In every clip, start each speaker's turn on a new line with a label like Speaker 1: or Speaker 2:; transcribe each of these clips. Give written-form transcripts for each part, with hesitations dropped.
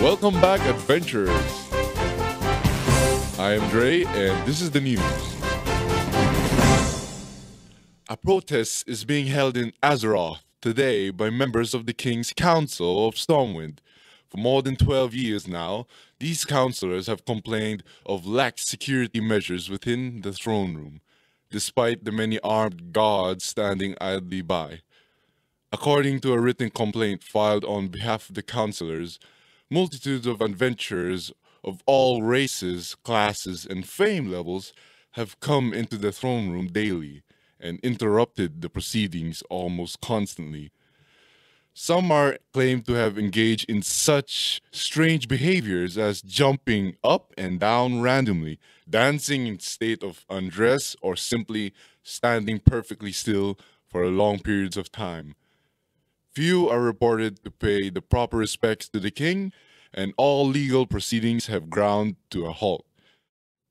Speaker 1: Welcome back, adventurers. I am Dreii, and this is the news. A protest is being held in Azeroth today by members of the King's Council of Stormwind. For more than 12 years now, these councillors have complained of lax security measures within the throne room, despite the many armed guards standing idly by. According to a written complaint filed on behalf of the councillors, multitudes of adventurers of all races, classes, and fame levels have come into the throne room daily and interrupted the proceedings almost constantly. Some are claimed to have engaged in such strange behaviors as jumping up and down randomly, dancing in state of undress, or simply standing perfectly still for long periods of time. Few are reported to pay the proper respects to the king, and all legal proceedings have ground to a halt.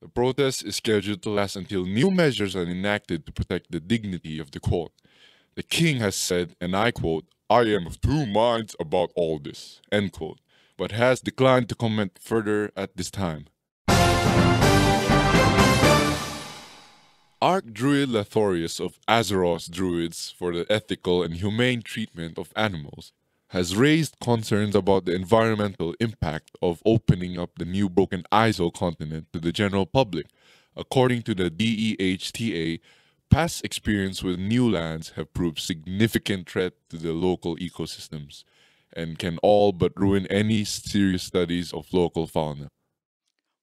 Speaker 1: The protest is scheduled to last until new measures are enacted to protect the dignity of the court. The king has said, and I quote, "I am of two minds about all this," end quote, but has declined to comment further at this time. Archdruid Lathorius of Azeroth's Druids for the ethical and humane treatment of animals has raised concerns about the environmental impact of opening up the new Broken Isle continent to the general public. According to the DEHTA, past experience with new lands have proved significant threat to the local ecosystems and can all but ruin any serious studies of local fauna.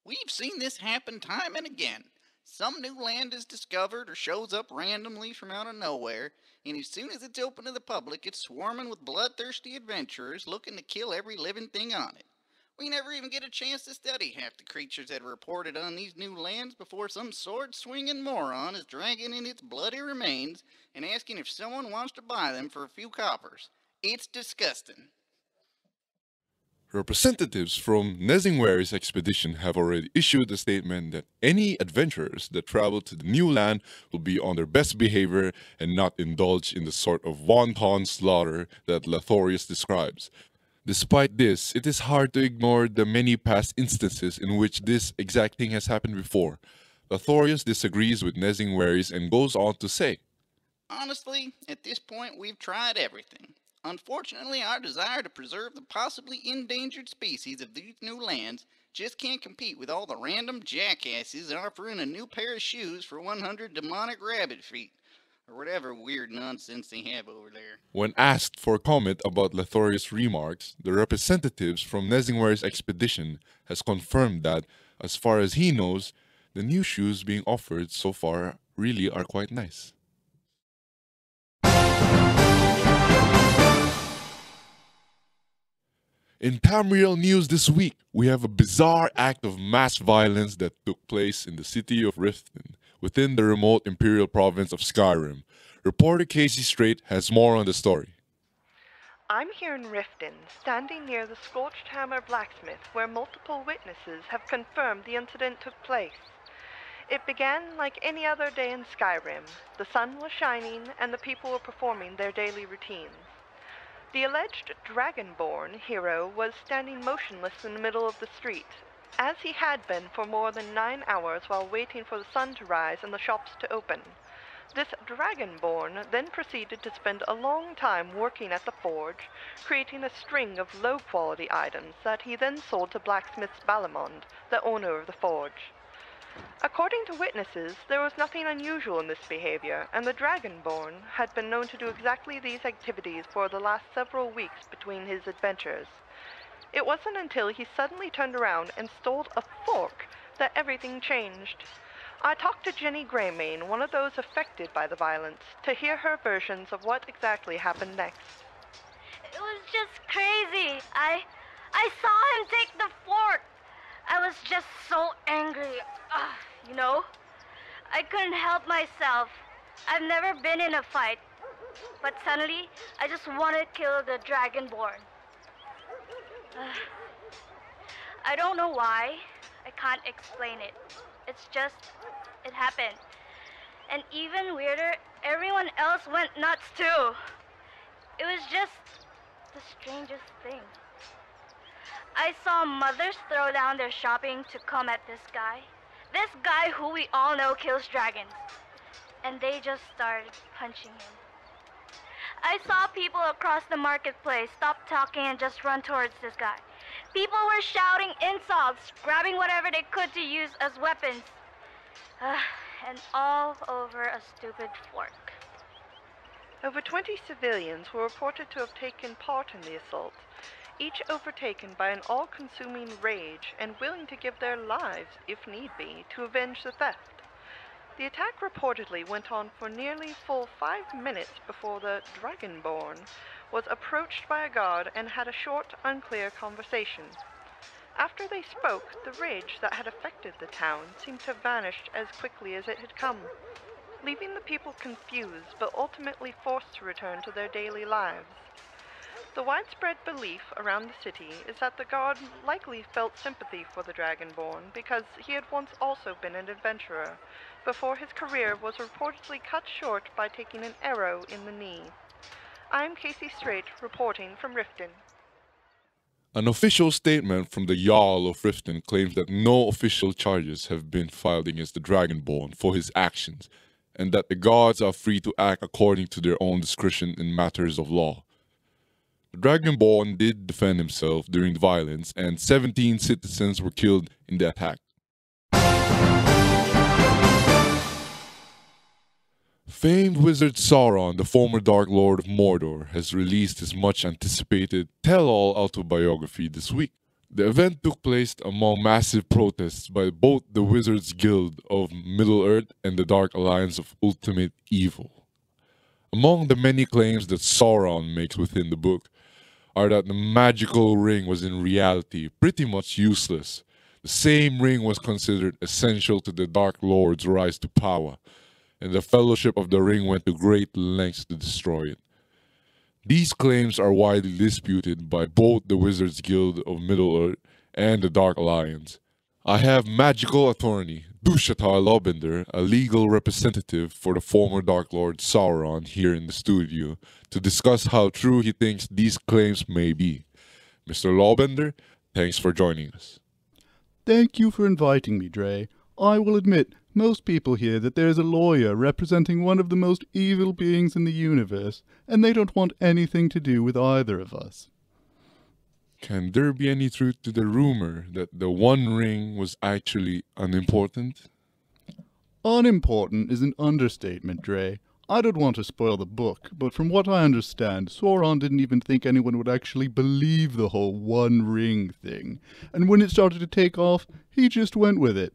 Speaker 2: We've seen this happen time and again. Some new land is discovered or shows up randomly from out of nowhere, and as soon as it's open to the public, it's swarming with bloodthirsty adventurers looking to kill every living thing on it. We never even get a chance to study half the creatures that are reported on these new lands before some sword-swinging moron is dragging in its bloody remains and asking if someone wants to buy them for a few coppers. It's disgusting.
Speaker 1: Representatives from Nezingwary's expedition have already issued a statement that any adventurers that travel to the new land will be on their best behavior and not indulge in the sort of wanton slaughter that Lathorius describes. Despite this, it is hard to ignore the many past instances in which this exact thing has happened before. Lathorius disagrees with Nezingwary's and goes on to say,
Speaker 2: "Honestly, at this point we've tried everything. Unfortunately, our desire to preserve the possibly endangered species of these new lands just can't compete with all the random jackasses offering a new pair of shoes for 100 demonic rabbit feet, or whatever weird nonsense they have over there."
Speaker 1: When asked for comment about Lathorius' remarks, the representatives from Nezingwary's expedition has confirmed that, as far as he knows, the new shoes being offered so far really are quite nice. In Tamriel news this week, we have a bizarre act of mass violence that took place in the city of Riften, within the remote imperial province of Skyrim. Reporter Casey Strait has more on the story.
Speaker 3: I'm here in Riften, standing near the Scorched Hammer blacksmith, where multiple witnesses have confirmed the incident took place. It began like any other day in Skyrim. The sun was shining, and the people were performing their daily routines. The alleged Dragonborn hero was standing motionless in the middle of the street, as he had been for more than 9 hours while waiting for the sun to rise and the shops to open. This Dragonborn then proceeded to spend a long time working at the forge, creating a string of low-quality items that he then sold to blacksmith Balamond, the owner of the forge. According to witnesses, there was nothing unusual in this behavior, and the Dragonborn had been known to do exactly these activities for the last several weeks between his adventures. It wasn't until he suddenly turned around and stole a fork that everything changed. I talked to Jenny Greymane, one of those affected by the violence, to hear her versions of what exactly happened next.
Speaker 4: It was just crazy. I saw him take the fork. I was just so angry. You know? I couldn't help myself. I've never been in a fight. But suddenly, I just wanted to kill the Dragonborn. I don't know why. I can't explain it. It's just, it happened. And even weirder, everyone else went nuts too. It was just the strangest thing. I saw mothers throw down their shopping to come at this guy. This guy who we all know kills dragons. And they just started punching him. I saw people across the marketplace stop talking and just run towards this guy. People were shouting insults, grabbing whatever they could to use as weapons. And all over a stupid fork.
Speaker 3: Over 20 civilians were reported to have taken part in the assault, each overtaken by an all-consuming rage and willing to give their lives, if need be, to avenge the theft. The attack reportedly went on for nearly full 5 minutes before the Dragonborn was approached by a guard and had a short, unclear conversation. After they spoke, the rage that had affected the town seemed to have vanished as quickly as it had come, leaving the people confused but ultimately forced to return to their daily lives. The widespread belief around the city is that the guard likely felt sympathy for the Dragonborn because he had once also been an adventurer, before his career was reportedly cut short by taking an arrow in the knee. I'm Casey Strait, reporting from Riften.
Speaker 1: An official statement from the Jarl of Riften claims that no official charges have been filed against the Dragonborn for his actions, and that the gods are free to act according to their own discretion in matters of law. The Dragonborn did defend himself during the violence, and 17 citizens were killed in the attack. Famed wizard Sauron, the former Dark Lord of Mordor, has released his much-anticipated tell-all autobiography this week. The event took place among massive protests by both the Wizards Guild of Middle-earth and the Dark Alliance of Ultimate Evil. Among the many claims that Sauron makes within the book are that the magical ring was in reality pretty much useless. The same ring was considered essential to the Dark Lord's rise to power, and the Fellowship of the Ring went to great lengths to destroy it. These claims are widely disputed by both the Wizards Guild of Middle-earth and the Dark Alliance. I have magical attorney Dushatar Lobender, a legal representative for the former Dark Lord Sauron, here in the studio to discuss how true he thinks these claims may be. Mr. Lobender, thanks for joining us.
Speaker 5: Thank you for inviting me, Dreii. I will admit, most people hear that there is a lawyer representing one of the most evil beings in the universe, and they don't want anything to do with either of us.
Speaker 1: Can there be any truth to the rumor that the One Ring was actually unimportant?
Speaker 5: Unimportant is an understatement, Dreii. I don't want to spoil the book, but from what I understand, Sauron didn't even think anyone would actually believe the whole One Ring thing. And when it started to take off, he just went with it.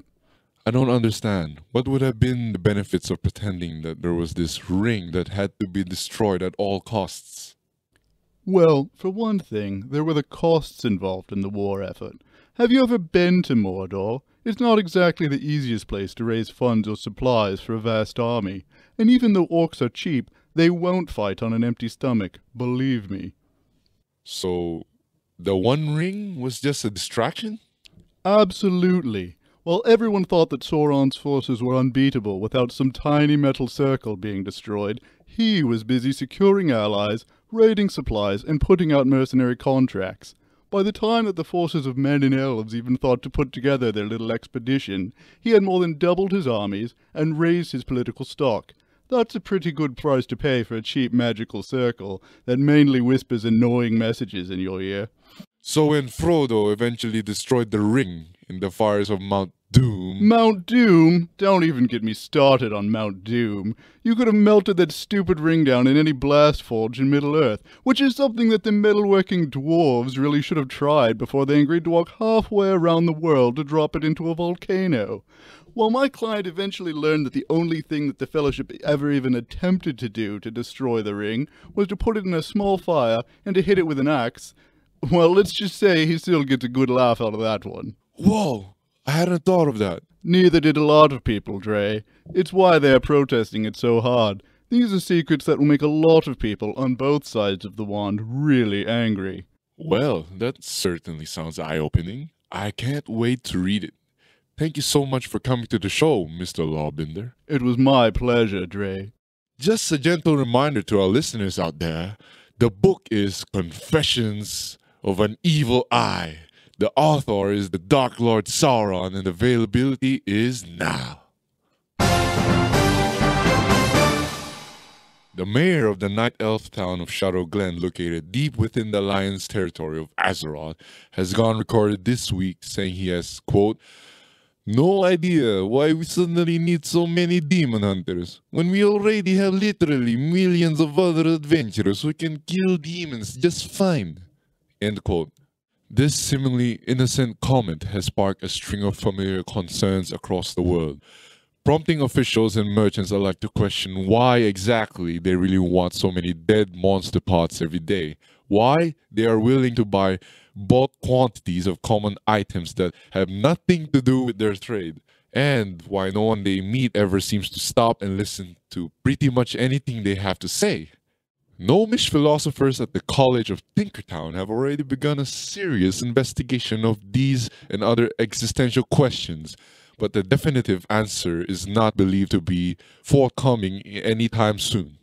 Speaker 1: I don't understand. What would have been the benefits of pretending that there was this ring that had to be destroyed at all costs?
Speaker 5: Well, for one thing, there were the costs involved in the war effort. Have you ever been to Mordor? It's not exactly the easiest place to raise funds or supplies for a vast army. And even though orcs are cheap, they won't fight on an empty stomach, believe me.
Speaker 1: So, the One Ring was just a distraction?
Speaker 5: Absolutely. While everyone thought that Sauron's forces were unbeatable without some tiny metal circle being destroyed, he was busy securing allies, raiding supplies, and putting out mercenary contracts. By the time that the forces of men and elves even thought to put together their little expedition, he had more than doubled his armies and raised his political stock. That's a pretty good price to pay for a cheap magical circle that mainly whispers annoying messages in your ear.
Speaker 1: So when Frodo eventually destroyed the ring in the fires of Mount Doom...
Speaker 5: Mount Doom? Don't even get me started on Mount Doom. You could have melted that stupid ring down in any blast forge in Middle-earth, which is something that the metalworking dwarves really should have tried before they agreed to walk halfway around the world to drop it into a volcano. While my client eventually learned that the only thing that the Fellowship ever even attempted to do to destroy the ring was to put it in a small fire and to hit it with an axe, well, let's just say he still gets a good laugh out of that one.
Speaker 1: Whoa! I hadn't thought of that.
Speaker 5: Neither did a lot of people, Dreii. It's why they are protesting it so hard. These are secrets that will make a lot of people on both sides of the wand really angry.
Speaker 1: Well, that certainly sounds eye-opening. I can't wait to read it. Thank you so much for coming to the show, Mr. Lawbinder.
Speaker 5: It was my pleasure, Dreii.
Speaker 1: Just a gentle reminder to our listeners out there, the book is Confessions of an Evil Eye, The author is the Dark Lord Sauron, and availability is now. The mayor of the night elf town of Shadow Glen, located deep within the lion's territory of Azeroth, has gone recorded this week saying he has, quote, "No idea why we suddenly need so many demon hunters, when we already have literally millions of other adventurers who can kill demons just fine." End quote. This seemingly innocent comment has sparked a string of familiar concerns across the world, prompting officials and merchants alike to question why exactly they really want so many dead monster parts every day, why they are willing to buy bulk quantities of common items that have nothing to do with their trade, and why no one they meet ever seems to stop and listen to pretty much anything they have to say. Gnomish philosophers at the College of Tinkertown have already begun a serious investigation of these and other existential questions, but the definitive answer is not believed to be forthcoming anytime soon.